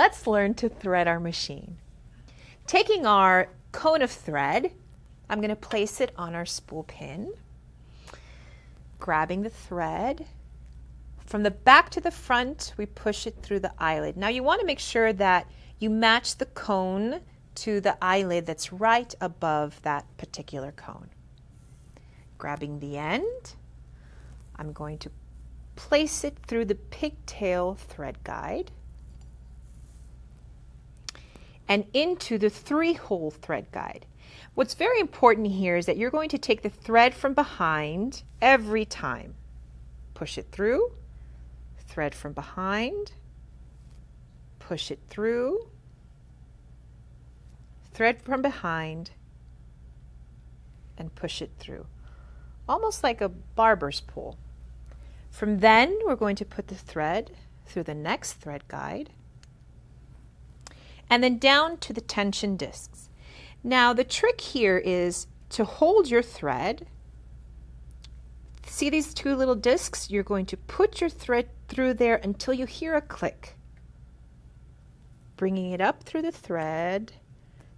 let's learn to thread our machine. Taking our cone of thread, I'm going to place it on our spool pin, grabbing the thread. From the back to the front, we push it through the eyelid. Now you want to make sure that you match the cone to the eyelid that's right above that particular cone. Grabbing the end, I'm going to place it through the pigtail thread guide and into the 3-hole thread guide. What's very important here is that you're going to take the thread from behind every time. Push it through, thread from behind, push it through, thread from behind, and push it through. Almost like a barber's pole. From then, we're going to put the thread through the next thread guide and then down to the tension discs. Now, the trick here is to hold your thread. See these 2 little discs? You're going to put your thread through there until you hear a click. Bringing it up through the thread,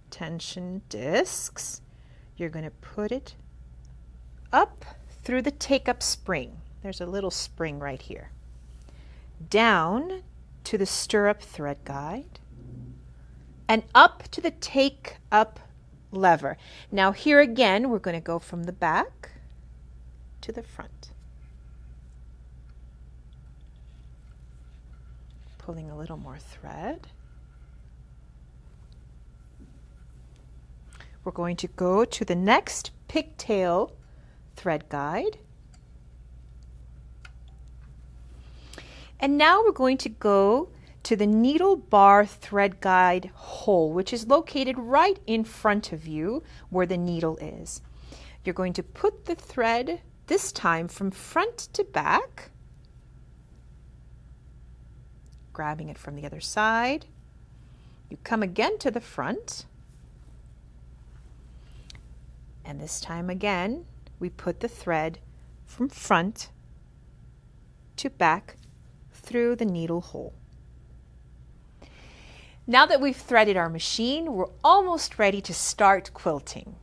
tension discs. You're going to put it up through the take-up spring. There's a little spring right here. Down to the stirrup thread guide and up to the take-up lever. Now here again, we're going to go from the back to the front. Pulling a little more thread. We're going to go to the next pigtail thread guide. And now we're going to go to the needle bar thread guide hole, which is located right in front of you where the needle is. You're going to put the thread, this time from front to back, grabbing it from the other side. You come again to the front, and this time again, we put the thread from front to back through the needle hole. Now that we've threaded our machine, we're almost ready to start quilting.